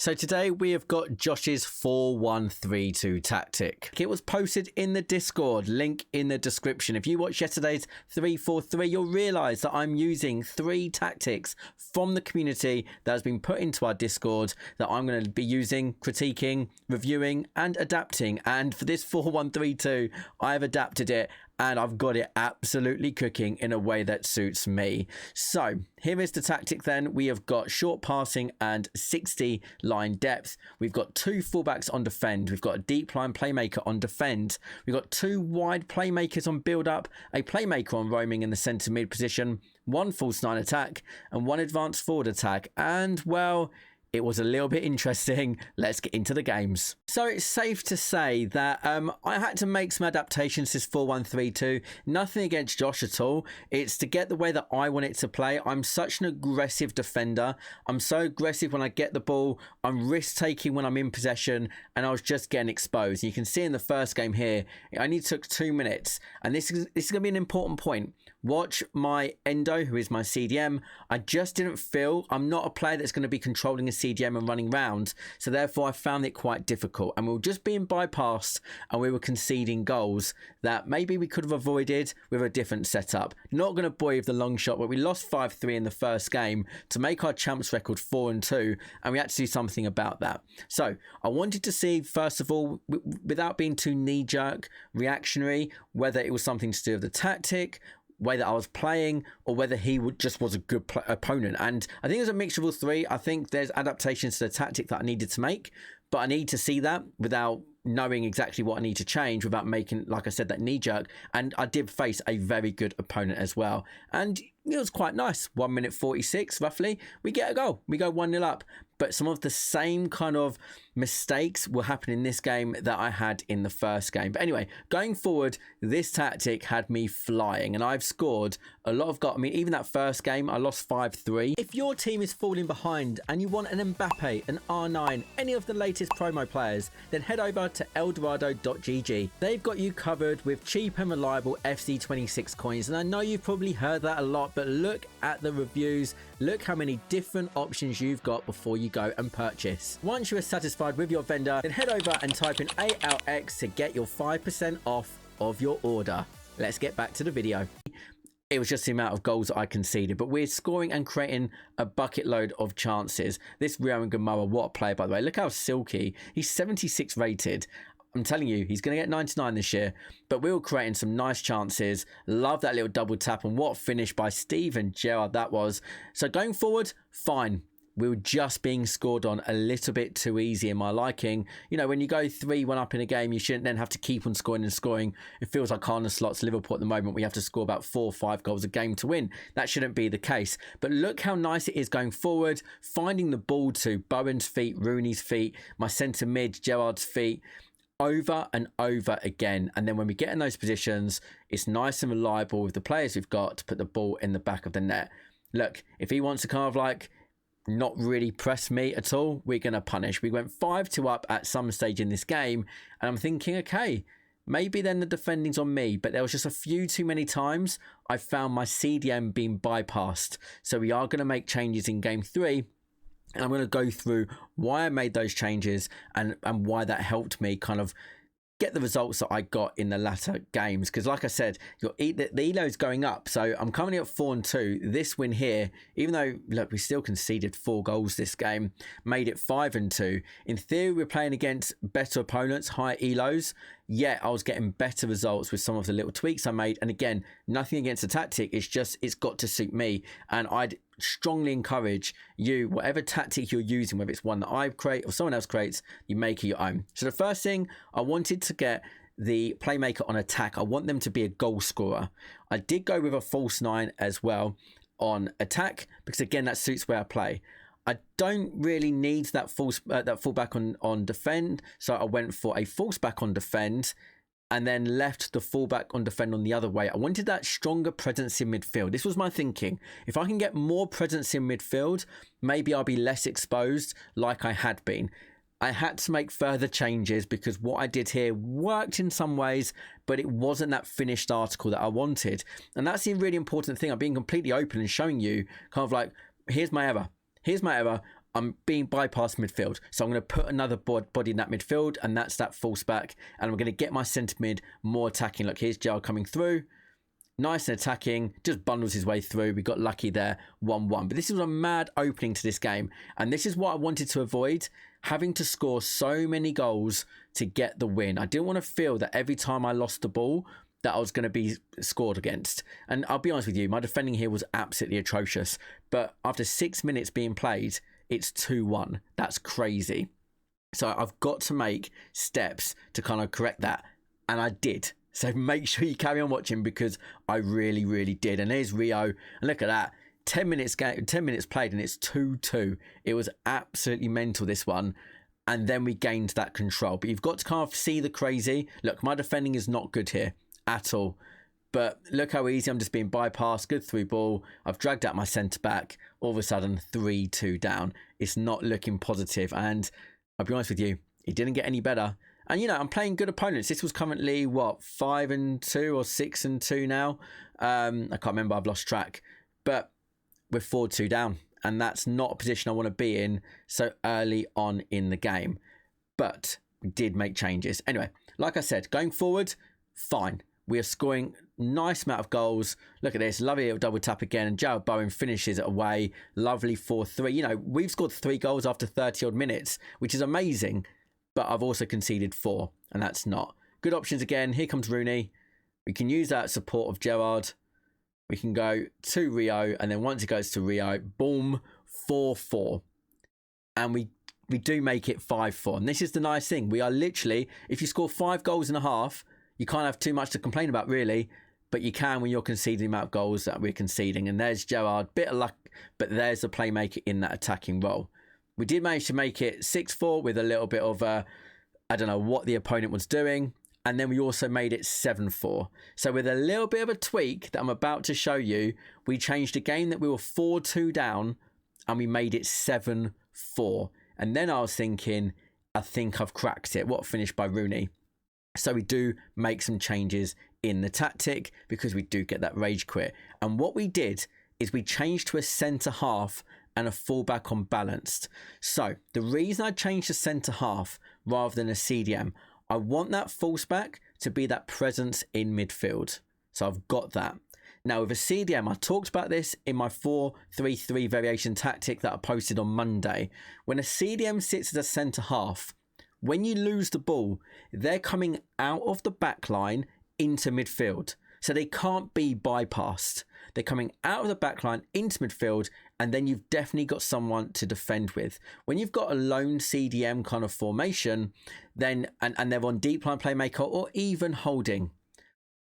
So today we have got Josh's 4-1-3-2 tactic. It was posted in the Discord, link in the description. If you watched yesterday's 3-4-3, you'll realise that I'm using 3 tactics from the community that has been put into our Discord that I'm going to be using, critiquing, reviewing and adapting. And for this 4-1-3-2, I've adapted it and I've got it absolutely cooking in a way that suits me. So here is the tactic then. We have got short passing and 60 line depth. We've got 2 fullbacks on defend. We've got a deep line playmaker on defend. We've got 2 wide playmakers on build up, a playmaker on roaming in the centre mid position, 1 false 9 attack and 1 advanced forward attack. And well, it was a little bit interesting. Let's get into the games. So it's safe to say that I had to make some adaptations to this 4-1-3-2. Nothing against Josh at all. It's to get the way that I want it to play. I'm such an aggressive defender. I'm so aggressive when I get the ball. I'm risk-taking when I'm in possession, and I was just getting exposed. You can see in the first game here, it only took 2 minutes. And this is going to be an important point. Watch my Endo, who is my CDM. I just didn't feel, I'm not a player that's going to be controlling a CDM and running round, so therefore I found it quite difficult, and we were just being bypassed and we were conceding goals that maybe we could have avoided with a different setup. Not going to bore you with the long shot, but we lost 5-3 in the first game to make our champs record 4-2, and we had to do something about that. So I wanted to see, first of all, without being too knee-jerk reactionary, whether it was something to do with the tactic, way that I was playing, or whether he just was a good opponent. And I think it was a mixture of all 3. I think there's adaptations to the tactic that I needed to make, but I need to see that without knowing exactly what I need to change, without making, like I said, that knee jerk. And I did face a very good opponent as well, and it was quite nice. 1 minute 46 roughly, we get a goal, we go 1-0 up. But some of the same kind of mistakes will happen in this game that I had in the first game. But anyway, going forward, this tactic had me flying, and I've scored a lot of goals. I mean, even that first game, I lost 5-3. If your team is falling behind and you want an Mbappe, an R9, any of the latest promo players, then head over to eldorado.gg. They've got you covered with cheap and reliable FC26 coins. And I know you've probably heard that a lot, but look at the reviews. Look how many different options you've got before you go and purchase. Once you are satisfied with your vendor, then head over and type in ALX to get your 5% off of your order. Let's get back to the video. It was just the amount of goals that I conceded, but we're scoring and creating a bucket load of chances. This Rio and Gamora, what a player, by the way. Look how silky. He's 76 rated. I'm telling you, he's going to get 99 this year. But we were creating some nice chances. Love that little double tap, and what a finish by Steven Gerrard that was. So going forward, fine. We were just being scored on a little bit too easy in my liking. You know, when you go 3-1 up in a game, you shouldn't then have to keep on scoring and scoring. It feels like Arne Slot's Liverpool at the moment. We have to score about 4 or 5 goals a game to win. That shouldn't be the case. But look how nice it is going forward. Finding the ball to Bowen's feet, Rooney's feet, my centre mid, Gerrard's feet, over and over again. And then when we get in those positions, it's nice and reliable with the players we've got to put the ball in the back of the net. Look, if he wants to kind of like not really press me at all, we're going to punish. We went 5-2 up at some stage in this game, and I'm thinking, okay, maybe then the defending's on me, but there was just a few too many times I found my CDM being bypassed. So we are going to make changes in game 3, and I'm going to go through why I made those changes and why that helped me kind of get the results that I got in the latter games. Because like I said, the ELO is going up. So I'm currently at 4-2. This win here, even though, look, we still conceded 4 goals this game, made it 5-2. In theory, we're playing against better opponents, higher ELOs. Yet I was getting better results with some of the little tweaks I made. And again, nothing against the tactic. It's just, it's got to suit me. And I'd strongly encourage you, whatever tactic you're using, whether it's one that I create or someone else creates, you make it your own. So the first thing, I wanted to get the playmaker on attack. I want them to be a goal scorer. I did go with a false 9 as well on attack, because again, that suits where I play. I don't really need that fullback on defend, so I went for a false back on defend and then left the fullback on defend on the other way. I wanted that stronger presence in midfield. This was my thinking. If I can get more presence in midfield, maybe I'll be less exposed like I had been. I had to make further changes because what I did here worked in some ways, but it wasn't that finished article that I wanted. And that's the really important thing. I'm being completely open and showing you kind of like, here's my error. Here's my error. I'm being bypassed midfield. So I'm going to put another body in that midfield, and that's that false back. And I'm going to get my centre mid more attacking. Look, here's Gerald coming through. Nice and attacking, just bundles his way through. We got lucky there, 1-1. But this was a mad opening to this game. And this is what I wanted to avoid, having to score so many goals to get the win. I didn't want to feel that every time I lost the ball, that I was going to be scored against. And I'll be honest with you, my defending here was absolutely atrocious. But after 6 minutes being played, it's 2-1. That's crazy. So I've got to make steps to kind of correct that. And I did. So make sure you carry on watching, because I really, really did. And there's Rio. And look at that. 10 minutes played and it's 2-2. It was absolutely mental, this one. And then we gained that control. But you've got to kind of see the crazy. Look, my defending is not good here at all. But look how easy I'm just being bypassed. Good through ball. I've dragged out my centre back. All of a sudden, 3-2 down. It's not looking positive. And I'll be honest with you, it didn't get any better. And, you know, I'm playing good opponents. This was currently, what, 5-2 or 6-2 now? I can't remember. I've lost track. But we're 4-2 down. And that's not a position I want to be in so early on in the game. But we did make changes. Anyway, like I said, going forward, fine. We are scoring nice amount of goals. Look at this. Lovely little double tap again. And Jared Bowen finishes it away. Lovely 4-3. You know, we've scored 3 goals after 30-odd minutes, which is amazing. But I've also conceded 4, and that's not. Good options again. Here comes Rooney. We can use that support of Gerrard. We can go to Rio, and then once it goes to Rio, boom, 4-4. And we do make it 5-4. And this is the nice thing. We are literally, if you score 5 goals and a half, you can't have too much to complain about, really. But you can when you're conceding the amount of goals that we're conceding. And there's Gerrard. Bit of luck, but there's the playmaker in that attacking role. We did manage to make it 6-4 with a little bit of, I don't know what the opponent was doing. And then we also made it 7-4. So with a little bit of a tweak that I'm about to show you, we changed a game that we were 4-2 down and we made it 7-4. And then I was thinking, I think I've cracked it. What finished by Rooney? So we do make some changes in the tactic because we do get that rage quit. And what we did is we changed to a centre half and a fullback on balanced. So the reason I changed to centre half rather than a CDM, I want that fullback to be that presence in midfield. So I've got that. Now with a CDM, I talked about this in my 4-3-3 variation tactic that I posted on Monday. When a CDM sits as a centre half, when you lose the ball, they're coming out of the back line into midfield. So they can't be bypassed. They're coming out of the back line into midfield, and then you've definitely got someone to defend with. When you've got a lone CDM kind of formation, then and they're on deep line playmaker or even holding,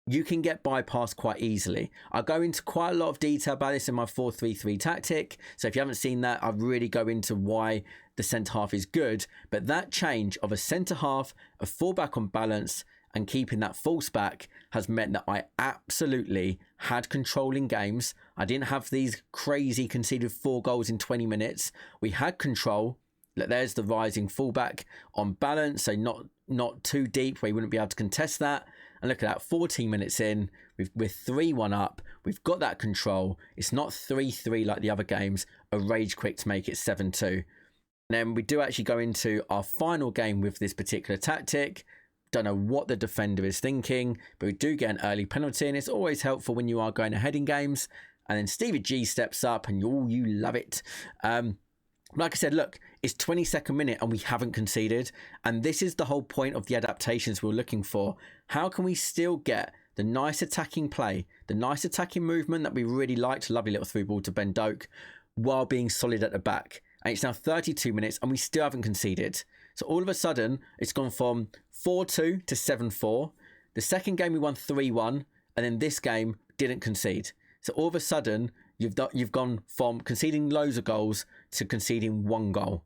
you can get bypassed quite easily. I'll go into quite a lot of detail about this in my 4-3-3 tactic. So if you haven't seen that, I really go into why the centre half is good. But that change of a centre half, a fullback on balance, and keeping that false back has meant that I absolutely had control in games. I didn't have these crazy conceded 4 goals in 20 minutes. We had control. Look, there's the rising fullback on balance, so not too deep where you wouldn't be able to contest that. And look at that, 14 minutes in, we're 3-1 up. We've got that control. It's not 3-3 like the other games. A rage quit to make it 7-2. And then we do actually go into our final game with this particular tactic. Don't know what the defender is thinking, but we do get an early penalty, and it's always helpful when you are going ahead in games. And then Stevie G steps up, and you love it. Like I said, look, it's 22nd minute and we haven't conceded. And this is the whole point of the adaptations we're looking for. How can we still get the nice attacking play, the nice attacking movement that we really liked, lovely little through ball to Ben Doak, while being solid at the back? And it's now 32 minutes and we still haven't conceded. So all of a sudden, it's gone from 4-2 to 7-4. The second game we won 3-1, and then this game didn't concede. So all of a sudden, you've gone from conceding loads of goals to conceding 1 goal.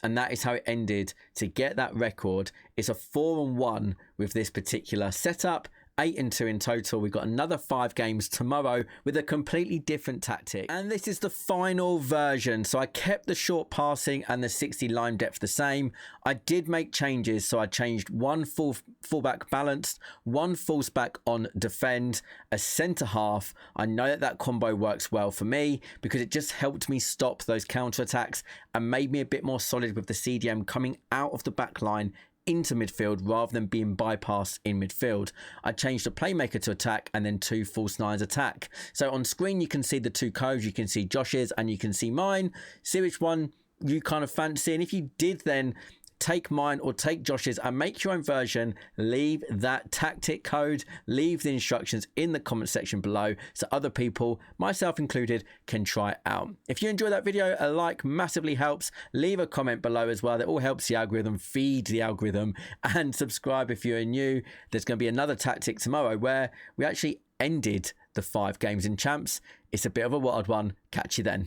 And that is how it ended to get that record. It's a 4-1 with this particular setup 8-2 in total. We've got another 5 games tomorrow with a completely different tactic. And this is the final version. So I kept the short passing and the 60 line depth the same. I did make changes. So I changed one fullback balanced, one fullback on defend, a centre half. I know that that combo works well for me because it just helped me stop those counter attacks and made me a bit more solid with the CDM coming out of the back line into midfield rather than being bypassed in midfield. I changed the playmaker to attack and then 2 false nines attack. So on screen you can see the 2 codes, you can see Josh's and you can see mine. See which one you kind of fancy, and if you did then take mine or take Josh's and make your own version, leave that tactic code, leave the instructions in the comment section below so other people, myself included, can try it out. If you enjoyed that video, a like massively helps. Leave a comment below as well. That all helps the algorithm, feed the algorithm, and subscribe if you're new. There's going to be another tactic tomorrow where we actually ended the 5 games in champs. It's a bit of a wild one. Catch you then.